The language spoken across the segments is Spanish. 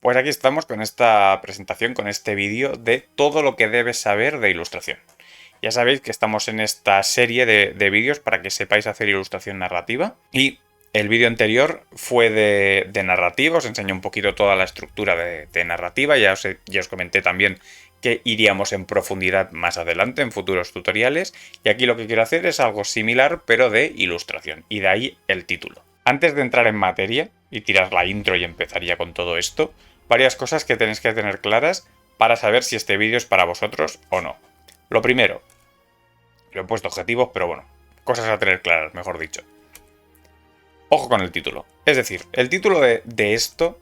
Pues aquí estamos con esta presentación, con este vídeo de todo lo que debes saber de ilustración. Ya sabéis que estamos en esta serie de vídeos para que sepáis hacer ilustración narrativa. Y el vídeo anterior fue de narrativa, os enseñé un poquito toda la estructura de narrativa. Ya os comenté también que iríamos en profundidad más adelante en futuros tutoriales. Y aquí lo que quiero hacer es algo similar, pero de ilustración. Y de ahí el título. Antes de entrar en materia y tirar la intro y empezar ya con todo esto, varias cosas que tenéis que tener claras para saber si este vídeo es para vosotros o no. Lo primero, lo he puesto objetivos, pero bueno, cosas a tener claras, mejor dicho. Ojo con el título. Es decir, el título de esto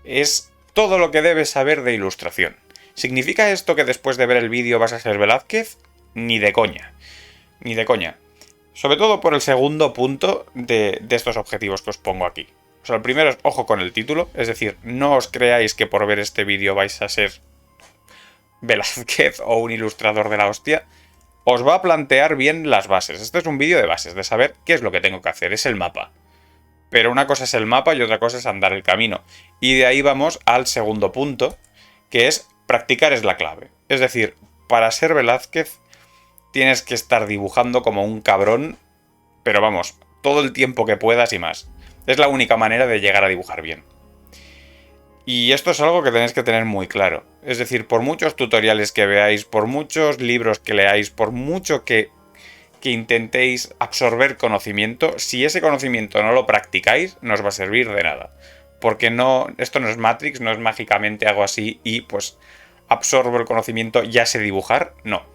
es todo lo que debes saber de ilustración. ¿Significa esto que después de ver el vídeo vas a ser Velázquez? Ni de coña. Ni de coña. Sobre todo por el segundo punto de estos objetivos que os pongo aquí. O sea, el primero es ojo con el título, es decir, no os creáis que por ver este vídeo vais a ser Velázquez o un ilustrador de la hostia. Os va a plantear bien las bases. Este es un vídeo de bases, de saber qué es lo que tengo que hacer, es el mapa. Pero una cosa es el mapa y otra cosa es andar el camino. Y de ahí vamos al segundo punto, que es practicar es la clave. Es decir, para ser Velázquez tienes que estar dibujando como un cabrón, pero vamos, todo el tiempo que puedas y más. Es la única manera de llegar a dibujar bien. Y esto es algo que tenéis que tener muy claro. Es decir, por muchos tutoriales que veáis, por muchos libros que leáis, por mucho que intentéis absorber conocimiento, si ese conocimiento no lo practicáis, no os va a servir de nada. Porque no, esto no es Matrix, no es mágicamente hago así y pues absorbo el conocimiento, ya sé dibujar. No.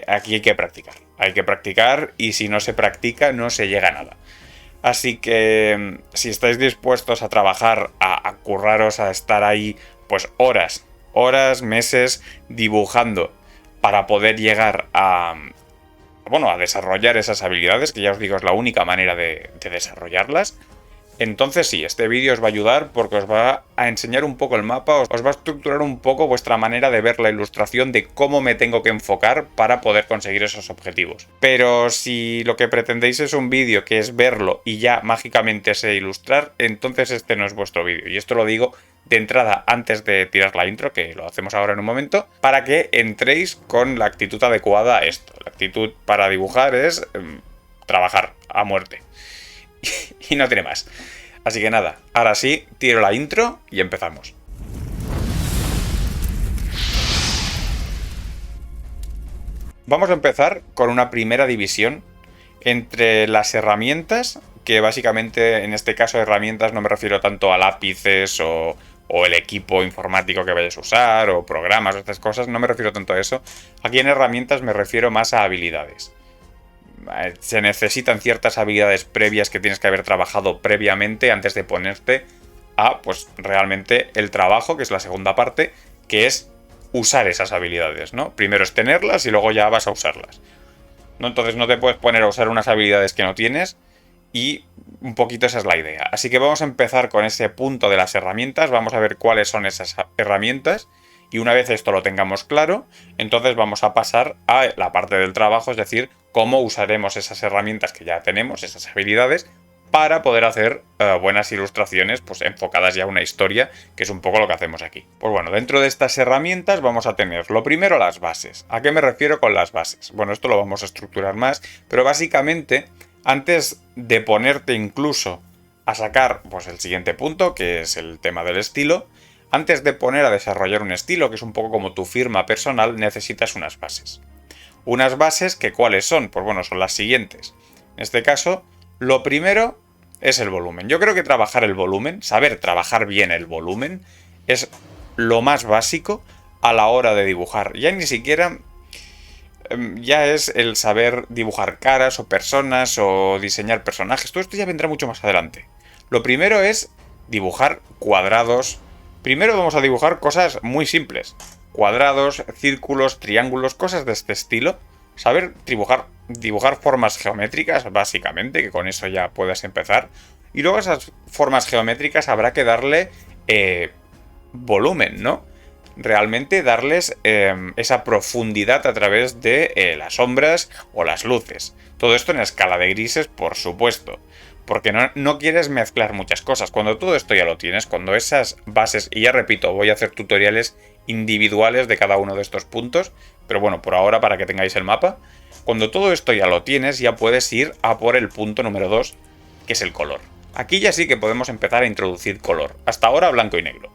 Aquí hay que practicar. Hay que practicar y si no se practica no se llega a nada. Así que si estáis dispuestos a trabajar, a curraros, a estar ahí pues horas, meses dibujando para poder llegar a desarrollar esas habilidades, que ya os digo es la única manera de desarrollarlas, entonces sí, este vídeo os va a ayudar porque os va a enseñar un poco el mapa, os va a estructurar un poco vuestra manera de ver la ilustración, de cómo me tengo que enfocar para poder conseguir esos objetivos. Pero si lo que pretendéis es un vídeo que es verlo y ya mágicamente sé ilustrar, entonces este no es vuestro vídeo. Y esto lo digo de entrada antes de tirar la intro, que lo hacemos ahora en un momento, para que entréis con la actitud adecuada a esto. La actitud para dibujar es trabajar a muerte. Y no tiene más. Así que nada, ahora sí, tiro la intro y empezamos. Vamos a empezar con una primera división entre las herramientas, que básicamente en este caso herramientas no me refiero tanto a lápices o el equipo informático que vayas a usar o programas o estas cosas, no me refiero tanto a eso. Aquí en herramientas me refiero más a habilidades. Se necesitan ciertas habilidades previas que tienes que haber trabajado previamente antes de ponerte a, pues, realmente el trabajo, que es la segunda parte, que es usar esas habilidades, ¿no? Primero es tenerlas y luego ya vas a usarlas, ¿no? Entonces no te puedes poner a usar unas habilidades que no tienes y un poquito esa es la idea. Así que vamos a empezar con ese punto de las herramientas, vamos a ver cuáles son esas herramientas. Y una vez esto lo tengamos claro, entonces vamos a pasar a la parte del trabajo, es decir, cómo usaremos esas herramientas que ya tenemos, esas habilidades, para poder hacer buenas ilustraciones pues enfocadas ya a una historia, que es un poco lo que hacemos aquí. Pues bueno, dentro de estas herramientas vamos a tener lo primero las bases. ¿A qué me refiero con las bases? Bueno, esto lo vamos a estructurar más, pero básicamente antes de ponerte incluso a sacar pues el siguiente punto, que es el tema del estilo, antes de poner a desarrollar un estilo, que es un poco como tu firma personal, necesitas unas bases. Unas bases que ¿cuáles son? Pues bueno, son las siguientes. En este caso, lo primero es el volumen. Yo creo que trabajar el volumen, saber trabajar bien el volumen, es lo más básico a la hora de dibujar. Ya ni siquiera ya es el saber dibujar caras o personas o diseñar personajes. Todo esto ya vendrá mucho más adelante. Lo primero es dibujar cuadrados. Primero vamos a dibujar cosas muy simples. Cuadrados, círculos, triángulos, cosas de este estilo. Saber dibujar formas geométricas, básicamente, que con eso ya puedes empezar. Y luego a esas formas geométricas habrá que darle volumen, ¿no? Realmente darles esa profundidad a través de las sombras o las luces. Todo esto en escala de grises, por supuesto. porque no quieres mezclar muchas cosas. Cuando todo esto ya lo tienes, cuando esas bases, y ya repito, voy a hacer tutoriales individuales de cada uno de estos puntos, pero bueno, por ahora para que tengáis el mapa, cuando todo esto ya lo tienes, ya puedes ir a por el punto número 2, que es el color. Aquí ya sí que podemos empezar a introducir color. Hasta ahora blanco y negro.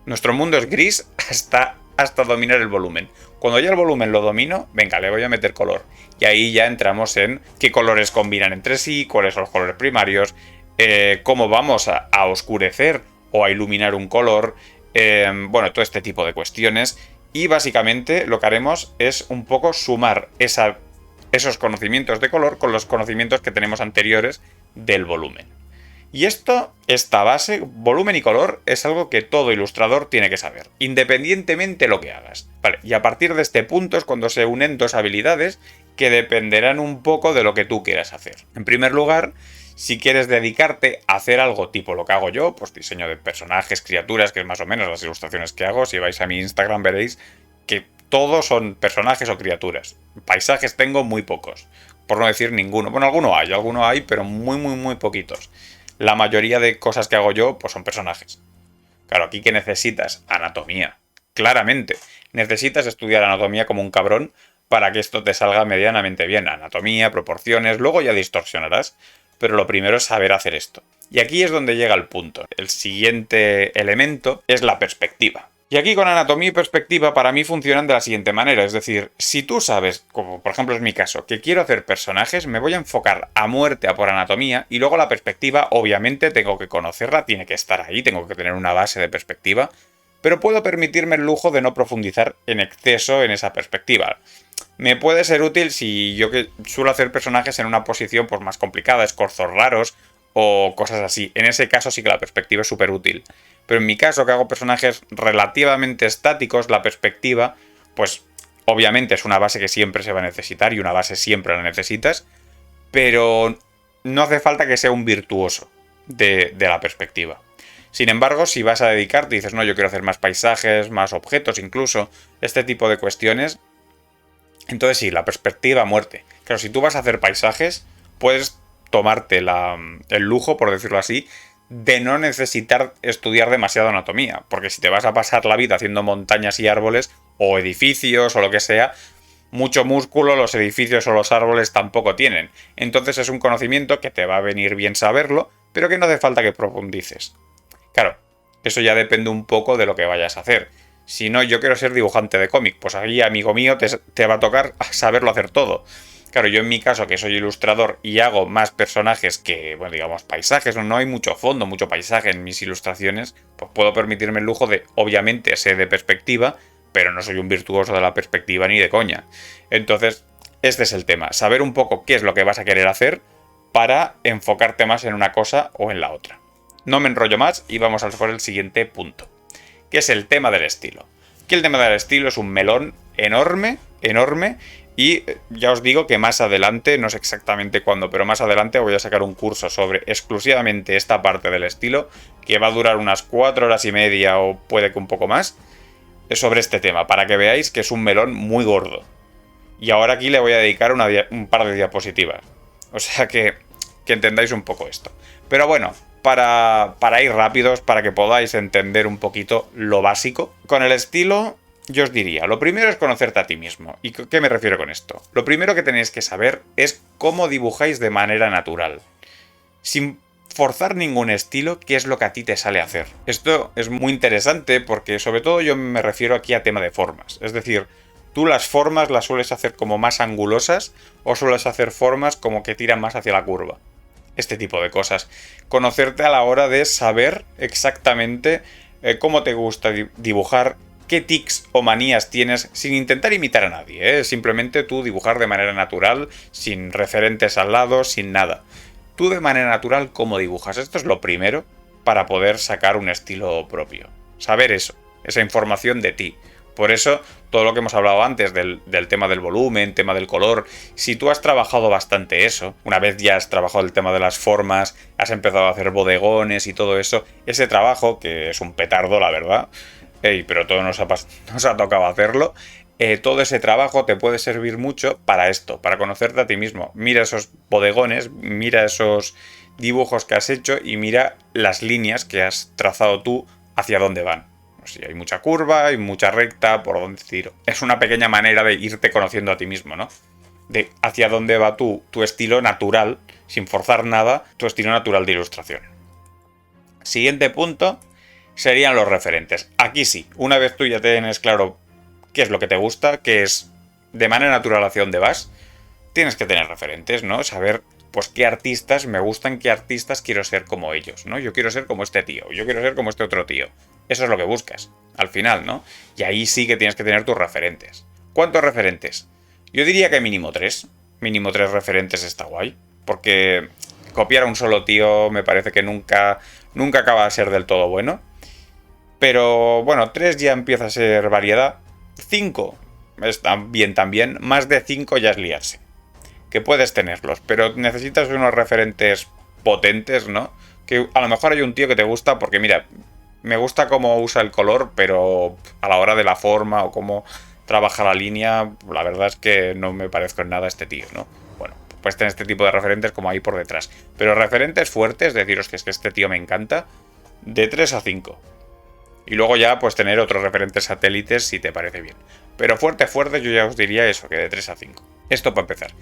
Nuestro mundo es gris hasta dominar el volumen. Cuando ya el volumen lo domino, venga, le voy a meter color. Y ahí ya entramos en qué colores combinan entre sí, cuáles son los colores primarios, cómo vamos a oscurecer o a iluminar un color, bueno, todo este tipo de cuestiones. Y básicamente lo que haremos es un poco sumar esos conocimientos de color con los conocimientos que tenemos anteriores del volumen. Y esta base, volumen y color, es algo que todo ilustrador tiene que saber, independientemente de lo que hagas. Vale, y a partir de este punto es cuando se unen dos habilidades que dependerán un poco de lo que tú quieras hacer. En primer lugar, si quieres dedicarte a hacer algo tipo lo que hago yo, pues diseño de personajes, criaturas, que es más o menos las ilustraciones que hago. Si vais a mi Instagram veréis que todos son personajes o criaturas. Paisajes tengo muy pocos, por no decir ninguno. Bueno, alguno hay, pero muy poquitos. La mayoría de cosas que hago yo, pues son personajes. Claro, aquí que necesitas anatomía. Claramente, necesitas estudiar anatomía como un cabrón para que esto te salga medianamente bien. Anatomía, proporciones, luego ya distorsionarás. Pero lo primero es saber hacer esto. Y aquí es donde llega el punto. El siguiente elemento es la perspectiva. Y aquí con anatomía y perspectiva para mí funcionan de la siguiente manera. Es decir, si tú sabes, como por ejemplo es mi caso, que quiero hacer personajes, me voy a enfocar a muerte a por anatomía y luego la perspectiva, obviamente tengo que conocerla, tiene que estar ahí, tengo que tener una base de perspectiva, pero puedo permitirme el lujo de no profundizar en exceso en esa perspectiva. Me puede ser útil si yo que suelo hacer personajes en una posición pues más complicada, escorzos raros o cosas así. En ese caso sí que la perspectiva es súper útil. Pero en mi caso, que hago personajes relativamente estáticos, la perspectiva, pues obviamente es una base que siempre se va a necesitar y una base siempre la necesitas, pero no hace falta que sea un virtuoso de la perspectiva. Sin embargo, si vas a dedicarte y dices, no, yo quiero hacer más paisajes, más objetos incluso, este tipo de cuestiones, entonces sí, la perspectiva a muerte. Claro, si tú vas a hacer paisajes, puedes tomarte el lujo, por decirlo así, de no necesitar estudiar demasiado anatomía, porque si te vas a pasar la vida haciendo montañas y árboles, o edificios, o lo que sea, mucho músculo los edificios o los árboles tampoco tienen. Entonces es un conocimiento que te va a venir bien saberlo, pero que no hace falta que profundices. Claro, eso ya depende un poco de lo que vayas a hacer. Si no, yo quiero ser dibujante de cómic, pues ahí, amigo mío, te va a tocar saberlo hacer todo. Claro, yo en mi caso, que soy ilustrador y hago más personajes que, bueno, digamos, paisajes, no hay mucho fondo, mucho paisaje en mis ilustraciones, pues puedo permitirme el lujo de, obviamente, ser de perspectiva, pero no soy un virtuoso de la perspectiva ni de coña. Entonces, este es el tema, saber un poco qué es lo que vas a querer hacer para enfocarte más en una cosa o en la otra. No me enrollo más y vamos a por el siguiente punto, que es el tema del estilo. Que el tema del estilo es un melón enorme, y ya os digo que más adelante, no sé exactamente cuándo, pero más adelante voy a sacar un curso sobre exclusivamente esta parte del estilo, que va a durar unas 4 horas y media o puede que un poco más, sobre este tema, para que veáis que es un melón muy gordo. Y ahora aquí le voy a dedicar un par de diapositivas. O sea que entendáis un poco esto. Pero bueno, para ir rápidos, para que podáis entender un poquito lo básico, con el estilo yo os diría, lo primero es conocerte a ti mismo. ¿Y qué me refiero con esto? Lo primero que tenéis que saber es cómo dibujáis de manera natural. Sin forzar ningún estilo, qué es lo que a ti te sale a hacer. Esto es muy interesante porque sobre todo yo me refiero aquí a tema de formas. Es decir, tú las formas las sueles hacer como más angulosas o sueles hacer formas como que tiran más hacia la curva. Este tipo de cosas. Conocerte a la hora de saber exactamente cómo te gusta dibujar, qué tics o manías tienes, sin intentar imitar a nadie, ¿eh? Simplemente tú dibujar de manera natural, sin referentes al lado, sin nada. Tú de manera natural, ¿cómo dibujas? Esto es lo primero para poder sacar un estilo propio. Saber eso, esa información de ti. Por eso, todo lo que hemos hablado antes del tema del volumen, tema del color, si tú has trabajado bastante eso, una vez ya has trabajado el tema de las formas, has empezado a hacer bodegones y todo eso, ese trabajo, que es un petardo, la verdad, pero todo nos ha tocado hacerlo, todo ese trabajo te puede servir mucho para esto, para conocerte a ti mismo. Mira esos bodegones, mira esos dibujos que has hecho y mira las líneas que has trazado tú hacia dónde van. Si hay mucha curva, hay mucha recta, por dónde tiro. Es una pequeña manera de irte conociendo a ti mismo, ¿no? De hacia dónde va tu estilo natural, sin forzar nada, tu estilo natural de ilustración. Siguiente punto serían los referentes. Aquí sí, una vez tú ya tienes claro qué es lo que te gusta, qué es de manera natural hacia dónde vas, tienes que tener referentes, ¿no? Saber, pues, qué artistas me gustan, qué artistas quiero ser como ellos, ¿no? Yo quiero ser como este tío, yo quiero ser como este otro tío. Eso es lo que buscas, al final, ¿no? Y ahí sí que tienes que tener tus referentes. ¿Cuántos referentes? Yo diría que mínimo 3. Mínimo 3 referentes está guay. Porque copiar a un solo tío me parece que nunca acaba de ser del todo bueno. Pero bueno, 3 ya empieza a ser variedad. 5 está bien también. Más de 5 ya es liarse. Que puedes tenerlos, pero necesitas unos referentes potentes, ¿no? Que a lo mejor hay un tío que te gusta porque, mira, me gusta cómo usa el color, pero a la hora de la forma o cómo trabaja la línea, la verdad es que no me parezco en nada a este tío, ¿no? Bueno, pues tener este tipo de referentes como ahí por detrás. Pero referentes fuertes, deciros que es que este tío me encanta, de 3 a 5. Y luego ya, pues tener otros referentes satélites si te parece bien. Pero fuerte, yo ya os diría eso, que de 3 a 5. Esto para empezar.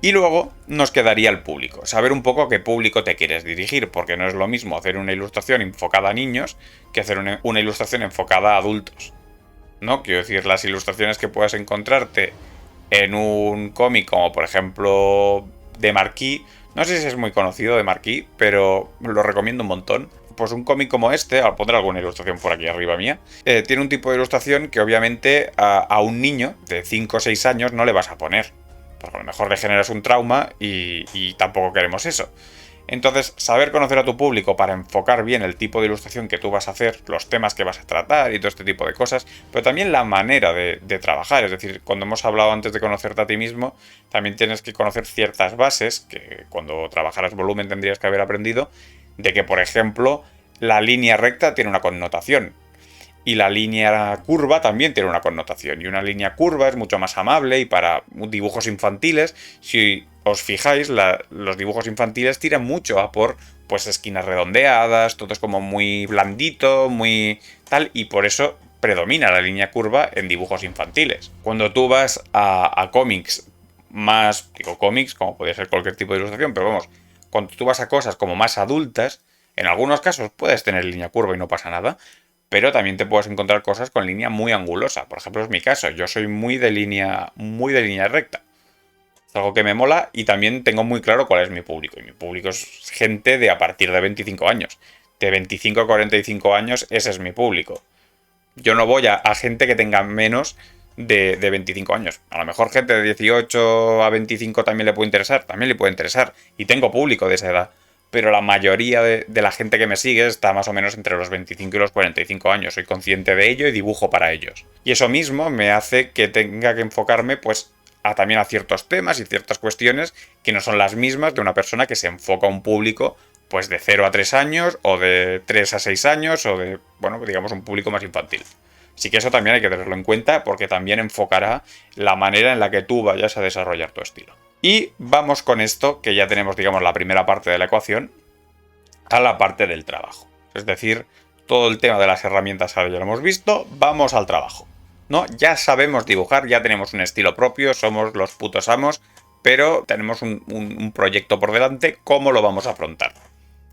Y luego nos quedaría el público. Saber un poco qué público te quieres dirigir, porque no es lo mismo hacer una ilustración enfocada a niños que hacer una ilustración enfocada a adultos. ¿No? Quiero decir, las ilustraciones que puedas encontrarte en un cómic como por ejemplo de Marquis, no sé si es muy conocido de Marquis, pero lo recomiendo un montón. Pues un cómic como este, al poner alguna ilustración por aquí arriba mía, tiene un tipo de ilustración que obviamente a un niño de 5 o 6 años no le vas a poner. Porque a lo mejor le generas un trauma y tampoco queremos eso. Entonces, saber conocer a tu público para enfocar bien el tipo de ilustración que tú vas a hacer, los temas que vas a tratar y todo este tipo de cosas, pero también la manera de trabajar. Es decir, cuando hemos hablado antes de conocerte a ti mismo, también tienes que conocer ciertas bases que cuando trabajaras volumen tendrías que haber aprendido, de que, por ejemplo, la línea recta tiene una connotación. Y la línea curva también tiene una connotación. Y una línea curva es mucho más amable y para dibujos infantiles, si os fijáis, los dibujos infantiles tiran mucho a por pues esquinas redondeadas, todo es como muy blandito, muy tal, y por eso predomina la línea curva en dibujos infantiles. Cuando tú vas a cómics más, digo cómics, como puede ser cualquier tipo de ilustración, pero vamos, cuando tú vas a cosas como más adultas, en algunos casos puedes tener línea curva y no pasa nada, pero también te puedes encontrar cosas con línea muy angulosa. Por ejemplo, es mi caso. Yo soy muy de línea recta. Es algo que me mola y también tengo muy claro cuál es mi público. Y mi público es gente de a partir de 25 años. De 25 a 45 años, ese es mi público. Yo no voy a gente que tenga menos de 25 años. A lo mejor gente de 18 a 25 también le puede interesar. También le puede interesar. Y tengo público de esa edad. Pero la mayoría de la gente que me sigue está más o menos entre los 25 y los 45 años. Soy consciente de ello y dibujo para ellos. Y eso mismo me hace que tenga que enfocarme pues también a ciertos temas y ciertas cuestiones que no son las mismas de una persona que se enfoca a un público pues de 0 a 3 años o de 3 a 6 años o de, bueno, digamos un público más infantil. Así que eso también hay que tenerlo en cuenta porque también enfocará la manera en la que tú vayas a desarrollar tu estilo. Y vamos con esto, que ya tenemos, digamos, la primera parte de la ecuación, a la parte del trabajo. Es decir, todo el tema de las herramientas ahora ya lo hemos visto, vamos al trabajo. ¿No? Ya sabemos dibujar, ya tenemos un estilo propio, somos los putos amos, pero tenemos un proyecto por delante, ¿cómo lo vamos a afrontar?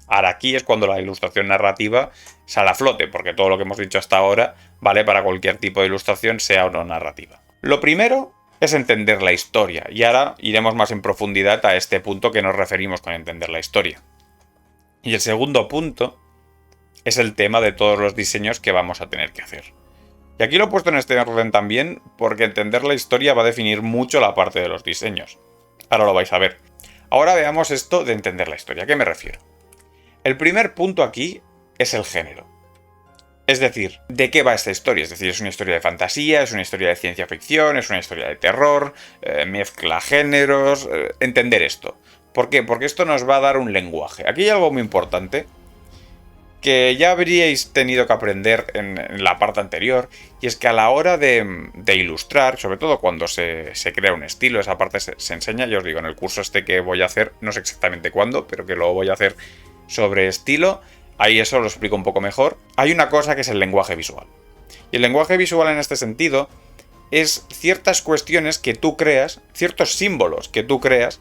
Ahora aquí es cuando la ilustración narrativa sale a flote, porque todo lo que hemos dicho hasta ahora vale para cualquier tipo de ilustración, sea o no narrativa. Lo primero es entender la historia, y ahora iremos más en profundidad a este punto que nos referimos con entender la historia. Y el segundo punto es el tema de todos los diseños que vamos a tener que hacer. Y aquí lo he puesto en este orden también porque entender la historia va a definir mucho la parte de los diseños. Ahora lo vais a ver. Ahora veamos esto de entender la historia. ¿A qué me refiero? El primer punto aquí es el género. Es decir, ¿de qué va esta historia? Es decir, ¿es una historia de fantasía? ¿Es una historia de ciencia ficción? ¿Es una historia de terror? ¿Mezcla géneros? Entender esto. ¿Por qué? Porque esto nos va a dar un lenguaje. Aquí hay algo muy importante. que ya habríais tenido que aprender en la parte anterior, y es que a la hora de ilustrar, sobre todo cuando se crea un estilo, esa parte se enseña, ya os digo, en el curso este que voy a hacer, no sé exactamente cuándo, pero que lo voy a hacer sobre estilo, ahí eso lo explico un poco mejor. Hay una cosa que es el lenguaje visual. Y el lenguaje visual en este sentido es ciertas cuestiones que tú creas, ciertos símbolos que tú creas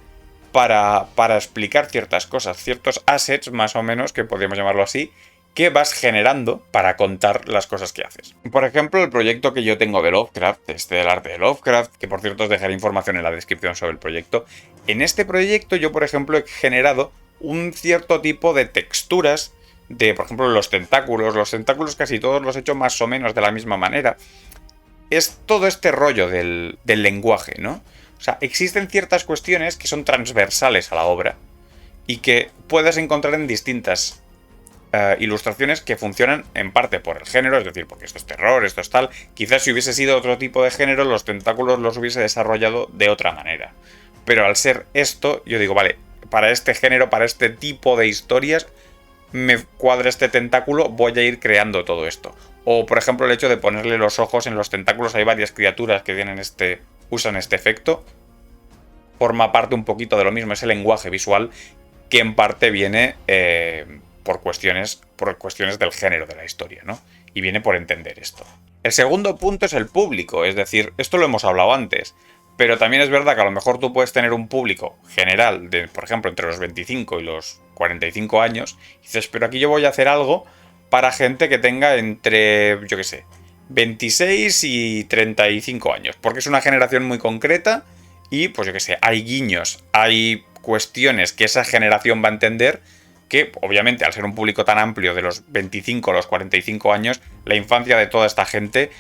para explicar ciertas cosas, ciertos assets más o menos, que podríamos llamarlo así, que vas generando para contar las cosas que haces. Por ejemplo, el proyecto que yo tengo de Lovecraft, del arte de Lovecraft, que por cierto os dejaré información en la descripción sobre el proyecto. En este proyecto yo, por ejemplo, he generado un cierto tipo de texturas de, por ejemplo, los tentáculos casi todos los he hecho más o menos de la misma manera. Es todo este rollo del lenguaje, ¿no? O sea, existen ciertas cuestiones que son transversales a la obra y que puedes encontrar en distintas ilustraciones que funcionan en parte por el género, es decir, porque esto es terror, esto es tal. Quizás si hubiese sido otro tipo de género, los tentáculos los hubiese desarrollado de otra manera. Pero al ser esto, yo digo, vale, para este género, para este tipo de historias, me cuadra este tentáculo, voy a ir creando todo esto. O, por ejemplo, el hecho de ponerle los ojos en los tentáculos. Hay varias criaturas que usan este efecto. Forma parte un poquito de lo mismo, ese lenguaje visual que en parte viene por cuestiones del género de la historia, ¿no? Y viene por entender esto. El segundo punto es el público, es decir, esto lo hemos hablado antes, pero también es verdad que a lo mejor tú puedes tener un público general de, por ejemplo, entre los 25 y los 45 años, y dices, pero aquí yo voy a hacer algo para gente que tenga entre, yo qué sé, 26 y 35 años, porque es una generación muy concreta y, pues yo qué sé, hay guiños, hay cuestiones que esa generación va a entender que, obviamente, al ser un público tan amplio de los 25 a los 45 años, la infancia de toda esta gente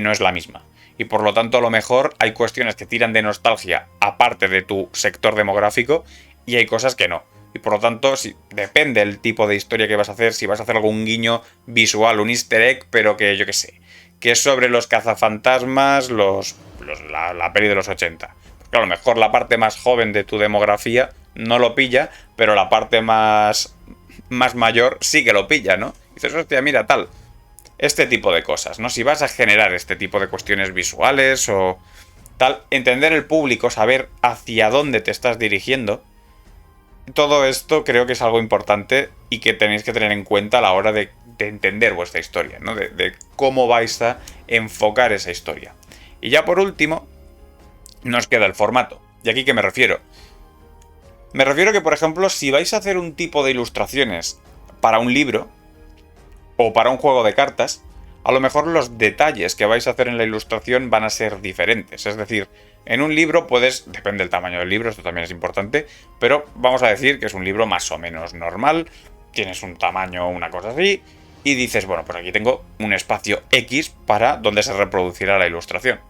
no es la misma. Y por lo tanto, a lo mejor hay cuestiones que tiran de nostalgia aparte de tu sector demográfico y hay cosas que no. Y por lo tanto, depende del tipo de historia que vas a hacer, si vas a hacer algún guiño visual, un easter egg, pero que yo qué sé, que es sobre los cazafantasmas, la peli de los 80. Porque a lo mejor la parte más joven de tu demografía no lo pilla, pero la parte más mayor sí que lo pilla, ¿no? Y dices, hostia, mira, tal. Este tipo de cosas, ¿no? Si vas a generar este tipo de cuestiones visuales o tal, entender el público, saber hacia dónde te estás dirigiendo, todo esto creo que es algo importante y que tenéis que tener en cuenta a la hora de entender vuestra historia, ¿no? De cómo vais a enfocar esa historia. Y ya por último, nos queda el formato. ¿Y aquí qué me refiero? Me refiero que, por ejemplo, si vais a hacer un tipo de ilustraciones para un libro o para un juego de cartas, a lo mejor los detalles que vais a hacer en la ilustración van a ser diferentes. Es decir, en un libro depende del tamaño del libro, esto también es importante, pero vamos a decir que es un libro más o menos normal, tienes un tamaño, una cosa así, y dices, bueno, pues aquí tengo un espacio X para donde se reproducirá la ilustración.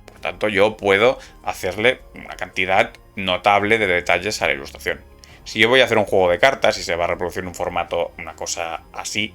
Por tanto, yo puedo hacerle una cantidad notable de detalles a la ilustración. Si yo voy a hacer un juego de cartas y se va a reproducir en un formato, una cosa así,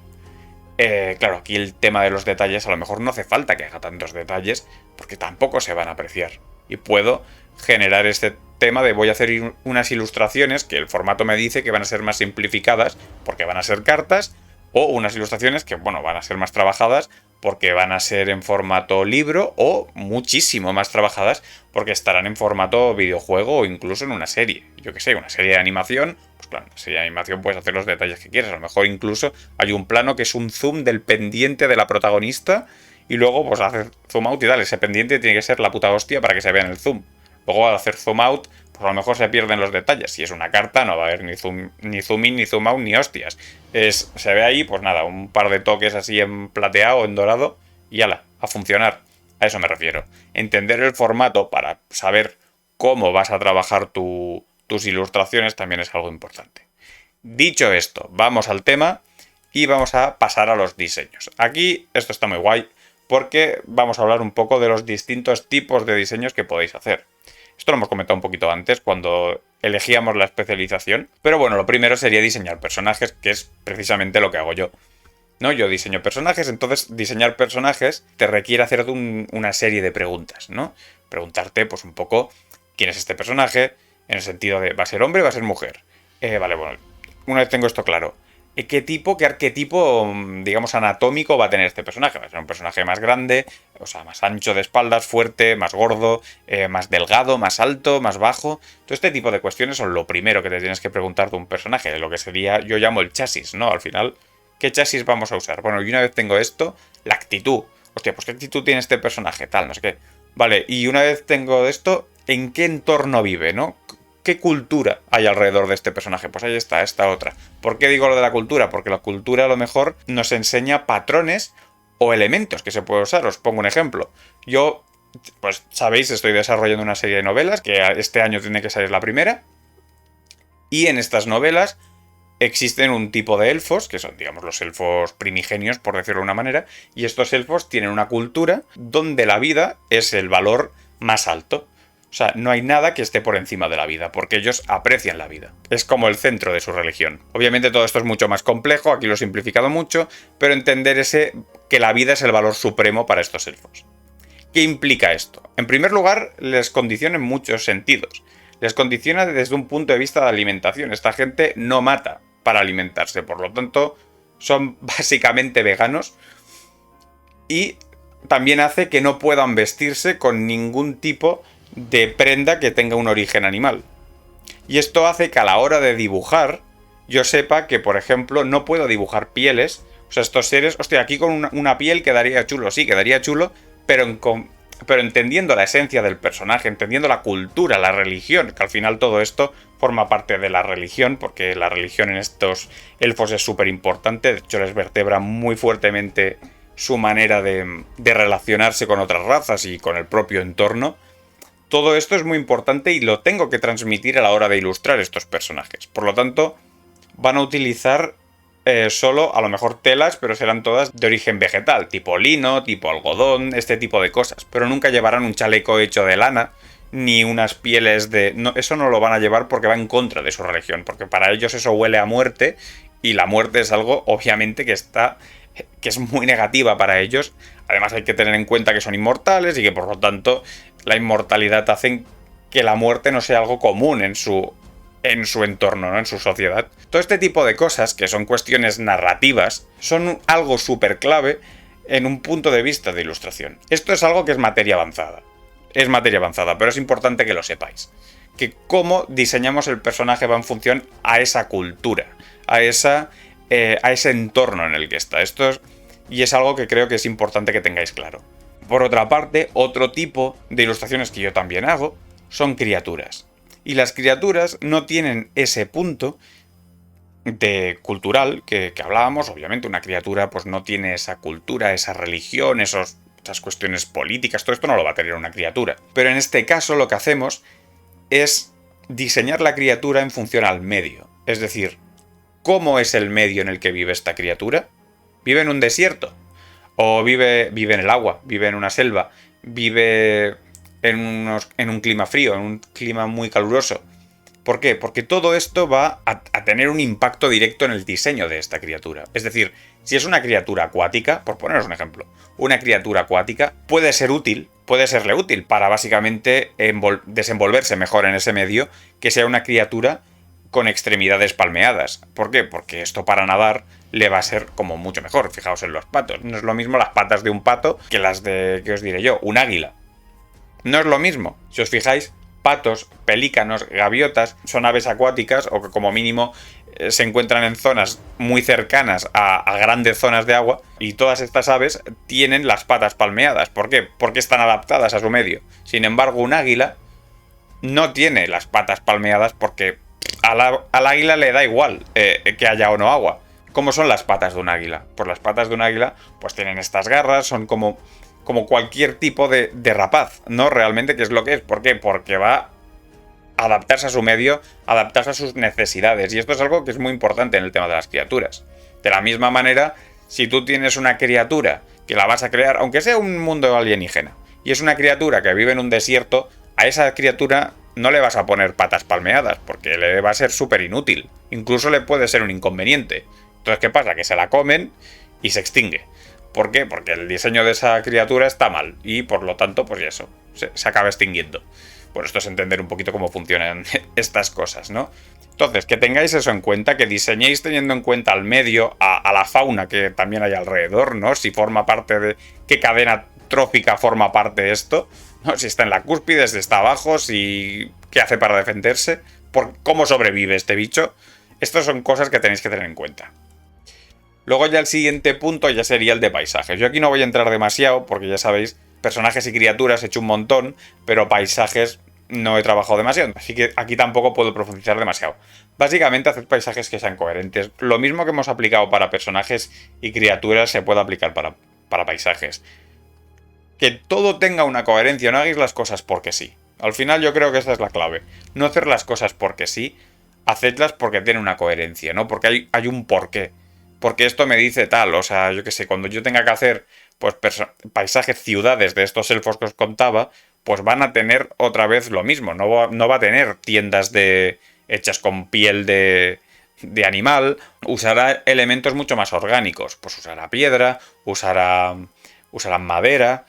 claro, aquí el tema de los detalles a lo mejor no hace falta que haga tantos detalles porque tampoco se van a apreciar. Y puedo generar este tema de voy a hacer unas ilustraciones que el formato me dice que van a ser más simplificadas porque van a ser cartas, o unas ilustraciones que, bueno, van a ser más trabajadas porque van a ser en formato libro, o muchísimo más trabajadas porque estarán en formato videojuego o incluso en una serie. Yo que sé, una serie de animación, pues claro, en una serie de animación puedes hacer los detalles que quieras. A lo mejor incluso hay un plano que es un zoom del pendiente de la protagonista y luego pues hacer zoom out y tal. Ese pendiente tiene que ser la puta hostia para que se vea en el zoom. Luego al hacer zoom out, pues a lo mejor se pierden los detalles. Si es una carta no va a haber ni zoom in, ni zoom out, ni hostias. Se ve ahí, pues nada, un par de toques así en plateado o en dorado y ala, a funcionar. A eso me refiero. Entender el formato para saber cómo vas a trabajar tus ilustraciones también es algo importante. Dicho esto, vamos al tema y vamos a pasar a los diseños. Aquí esto está muy guay porque vamos a hablar un poco de los distintos tipos de diseños que podéis hacer. Esto lo hemos comentado un poquito antes cuando elegíamos la especialización, pero bueno, lo primero sería diseñar personajes, que es precisamente lo que hago yo. ¿No? Yo diseño personajes, entonces diseñar personajes te requiere hacer una serie de preguntas, ¿no? Preguntarte, pues un poco, ¿quién es este personaje? En el sentido de, ¿va a ser hombre o va a ser mujer? Vale, bueno, una vez tengo esto claro, qué arquetipo, digamos, anatómico va a tener este personaje. Va a ser un personaje más grande, o sea, más ancho de espaldas, fuerte, más gordo, más delgado, más alto, más bajo. Todo este tipo de cuestiones son lo primero que te tienes que preguntar de un personaje, de lo que sería, yo llamo el chasis, ¿no? Al final, ¿qué chasis vamos a usar? Bueno, y una vez tengo esto, la actitud. Hostia, pues ¿qué actitud tiene este personaje? Tal, no sé qué. Vale, y una vez tengo esto, ¿en qué entorno vive, no? ¿Qué cultura hay alrededor de este personaje? Pues ahí está, esta otra. ¿Por qué digo lo de la cultura? Porque la cultura a lo mejor nos enseña patrones o elementos que se puede usar. Os pongo un ejemplo. Yo, pues sabéis, estoy desarrollando una serie de novelas, que este año tiene que salir la primera. Y en estas novelas existen un tipo de elfos, que son, digamos, los elfos primigenios, por decirlo de una manera, y estos elfos tienen una cultura donde la vida es el valor más alto. O sea, no hay nada que esté por encima de la vida, porque ellos aprecian la vida. Es como el centro de su religión. Obviamente todo esto es mucho más complejo, aquí lo he simplificado mucho, pero entender que la vida es el valor supremo para estos elfos. ¿Qué implica esto? En primer lugar, les condiciona en muchos sentidos. Les condiciona desde un punto de vista de alimentación. Esta gente no mata para alimentarse, por lo tanto, son básicamente veganos. Y también hace que no puedan vestirse con ningún tipo de prenda que tenga un origen animal. Y esto hace que a la hora de dibujar, yo sepa que, por ejemplo, no puedo dibujar pieles. O sea, estos seres, hostia, aquí con una piel quedaría chulo, sí, quedaría chulo, pero entendiendo la esencia del personaje, entendiendo la cultura, la religión, que al final todo esto forma parte de la religión, porque la religión en estos elfos es súper importante, de hecho les vertebra muy fuertemente su manera de relacionarse con otras razas y con el propio entorno. Todo esto es muy importante y lo tengo que transmitir a la hora de ilustrar estos personajes. Por lo tanto, van a utilizar solo a lo mejor telas, pero serán todas de origen vegetal, tipo lino, tipo algodón, este tipo de cosas. Pero nunca llevarán un chaleco hecho de lana, ni unas pieles de... No, eso no lo van a llevar porque va en contra de su religión, porque para ellos eso huele a muerte, y la muerte es algo, obviamente, que es muy negativa para ellos. Además hay que tener en cuenta que son inmortales y que por lo tanto la inmortalidad hace que la muerte no sea algo común en su entorno, ¿no? En su sociedad. Todo este tipo de cosas, que son cuestiones narrativas, son algo súper clave en un punto de vista de ilustración. Esto es algo que es materia avanzada. Es materia avanzada, pero es importante que lo sepáis. Que cómo diseñamos el personaje va en función a esa cultura, a ese entorno en el que está. Y es algo que creo que es importante que tengáis claro. Por otra parte, otro tipo de ilustraciones que yo también hago son criaturas. Y las criaturas no tienen ese punto de cultural que hablábamos. Obviamente una criatura pues no tiene esa cultura, esa religión, esas cuestiones políticas, todo esto no lo va a tener una criatura. Pero en este caso lo que hacemos es diseñar la criatura en función al medio. Es decir, ¿cómo es el medio en el que vive esta criatura? ¿Vive en un desierto? ¿O vive en el agua? ¿Vive en una selva? ¿Vive en un clima frío? ¿En un clima muy caluroso? ¿Por qué? Porque todo esto va a tener un impacto directo en el diseño de esta criatura. Es decir, si es una criatura acuática, por poneros un ejemplo, una criatura acuática puede serle útil para básicamente desenvolverse mejor en ese medio que sea una criatura con extremidades palmeadas. ¿Por qué? Porque esto para nadar le va a ser como mucho mejor. Fijaos en los patos. No es lo mismo las patas de un pato que las de, ¿qué os diré yo? Un águila. No es lo mismo. Si os fijáis, patos, pelícanos, gaviotas son aves acuáticas o que como mínimo se encuentran en zonas muy cercanas a grandes zonas de agua, y todas estas aves tienen las patas palmeadas. ¿Por qué? Porque están adaptadas a su medio. Sin embargo, un águila no tiene las patas palmeadas porque al águila le da igual que haya o no agua. ¿Cómo son las patas de un águila? Pues las patas de un águila pues tienen estas garras, son como cualquier tipo de rapaz, ¿no? Realmente, ¿qué es lo que es? ¿Por qué? Porque va a adaptarse a su medio, adaptarse a sus necesidades. Y esto es algo que es muy importante en el tema de las criaturas. De la misma manera, si tú tienes una criatura que la vas a crear, aunque sea un mundo alienígena, y es una criatura que vive en un desierto, a esa criatura no le vas a poner patas palmeadas, porque le va a ser súper inútil. Incluso le puede ser un inconveniente. Entonces, ¿qué pasa? Que se la comen y se extingue. ¿Por qué? Porque el diseño de esa criatura está mal y por lo tanto, pues eso, se acaba extinguiendo. Pues esto es entender un poquito cómo funcionan estas cosas, ¿no? Entonces, que tengáis eso en cuenta, que diseñéis teniendo en cuenta al medio, a la fauna que también hay alrededor, ¿no? Si forma parte de... ¿Qué cadena trófica forma parte de esto? ¿No? Si está en la cúspide, si está abajo, si... ¿Qué hace para defenderse? ¿Cómo sobrevive este bicho? Estas son cosas que tenéis que tener en cuenta. Luego ya el siguiente punto ya sería el de paisajes. Yo aquí no voy a entrar demasiado, porque ya sabéis, personajes y criaturas he hecho un montón, pero paisajes no he trabajado demasiado, así que aquí tampoco puedo profundizar demasiado. Básicamente hacer paisajes que sean coherentes. Lo mismo que hemos aplicado para personajes y criaturas se puede aplicar para paisajes. Que todo tenga una coherencia, no hagáis las cosas porque sí. Al final yo creo que esa es la clave. No hacer las cosas porque sí, hacedlas porque tienen una coherencia, ¿no? Porque hay un porqué. Porque esto me dice tal, o sea, yo qué sé, cuando yo tenga que hacer pues paisajes, ciudades de estos elfos que os contaba, pues van a tener otra vez lo mismo. No va a tener tiendas hechas con piel de animal. Usará elementos mucho más orgánicos. Pues usará piedra, usarán madera,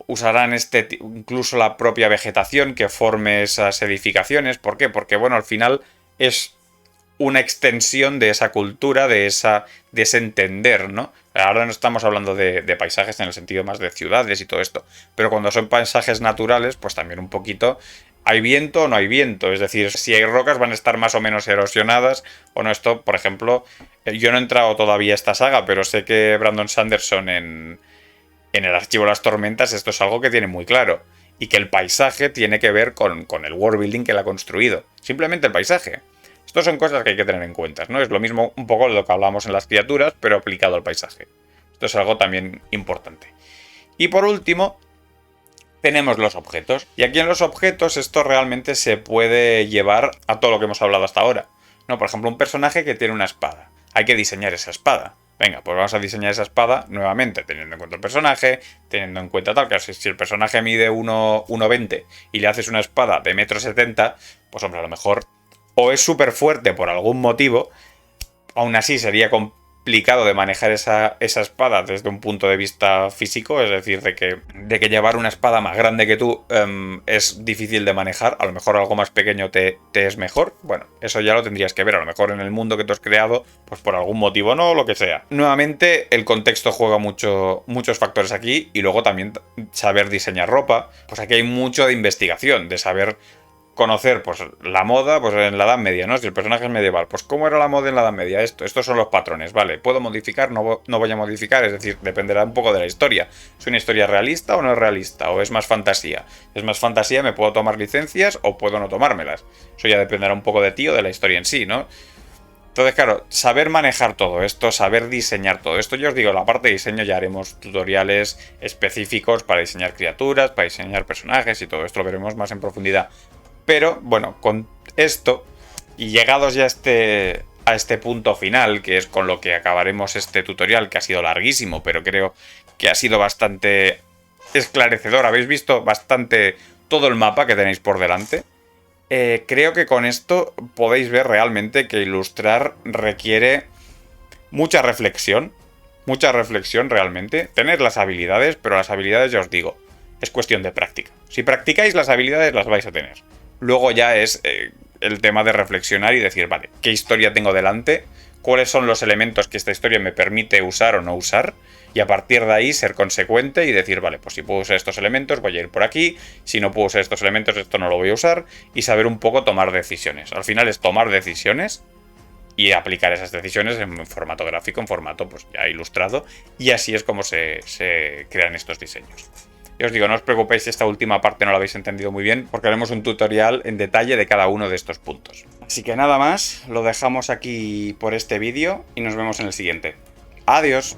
usarán incluso la propia vegetación que forme esas edificaciones. ¿Por qué? Porque, bueno, al final es una extensión de esa cultura, de ese entender, ¿no? Ahora no estamos hablando de paisajes en el sentido más de ciudades y todo esto, pero cuando son paisajes naturales, pues también un poquito hay viento o no hay viento, es decir, si hay rocas van a estar más o menos erosionadas o no. Esto, por ejemplo, yo no he entrado todavía a esta saga, pero sé que Brandon Sanderson en el archivo de las tormentas esto es algo que tiene muy claro, y que el paisaje tiene que ver con el world building que él ha construido, simplemente el paisaje. Estas son cosas que hay que tener en cuenta, ¿no? Es lo mismo un poco de lo que hablamos en las criaturas, pero aplicado al paisaje. Esto es algo también importante. Y por último, tenemos los objetos. Y aquí en los objetos esto realmente se puede llevar a todo lo que hemos hablado hasta ahora, ¿no? Por ejemplo, un personaje que tiene una espada. Hay que diseñar esa espada. Venga, pues vamos a diseñar esa espada nuevamente, teniendo en cuenta el personaje, teniendo en cuenta tal, que si el personaje mide 1,20 y le haces una espada de 1,70 m, pues hombre, a lo mejor o es súper fuerte por algún motivo, aún así sería complicado de manejar esa espada desde un punto de vista físico, es decir, de que llevar una espada más grande que tú es difícil de manejar, a lo mejor algo más pequeño te es mejor. Bueno, eso ya lo tendrías que ver, a lo mejor en el mundo que tú has creado, pues por algún motivo no, o lo que sea. Nuevamente, el contexto juega muchos factores aquí, y luego también saber diseñar ropa, pues aquí hay mucho de investigación, de saber conocer pues la moda pues en la Edad Media, ¿no? Si el personaje es medieval, pues ¿cómo era la moda en la Edad Media? Estos son los patrones, ¿vale? ¿Puedo modificar? No voy a modificar, es decir, dependerá un poco de la historia. ¿Es una historia realista o no es realista? ¿O es más fantasía? Si es más fantasía, me puedo tomar licencias o puedo no tomármelas. Eso ya dependerá un poco de ti o de la historia en sí, ¿no? Entonces, claro, saber manejar todo esto, saber diseñar todo esto. Yo os digo, la parte de diseño ya haremos tutoriales específicos para diseñar criaturas, para diseñar personajes y todo esto lo veremos más en profundidad. Pero, bueno, con esto, y llegados ya a este punto final, que es con lo que acabaremos este tutorial, que ha sido larguísimo, pero creo que ha sido bastante esclarecedor. Habéis visto bastante todo el mapa que tenéis por delante. Creo que con esto podéis ver realmente que ilustrar requiere mucha reflexión realmente. Tener las habilidades, pero las habilidades, ya os digo, es cuestión de práctica. Si practicáis las habilidades, las vais a tener. Luego ya es el tema de reflexionar y decir, vale, ¿qué historia tengo delante? ¿Cuáles son los elementos que esta historia me permite usar o no usar? Y a partir de ahí ser consecuente y decir, vale, pues si puedo usar estos elementos voy a ir por aquí, si no puedo usar estos elementos esto no lo voy a usar, y saber un poco tomar decisiones. Al final es tomar decisiones y aplicar esas decisiones en formato gráfico, en formato pues ya ilustrado, y así es como se crean estos diseños. Y os digo, no os preocupéis si esta última parte no la habéis entendido muy bien, porque haremos un tutorial en detalle de cada uno de estos puntos. Así que nada más, lo dejamos aquí por este vídeo y nos vemos en el siguiente. ¡Adiós!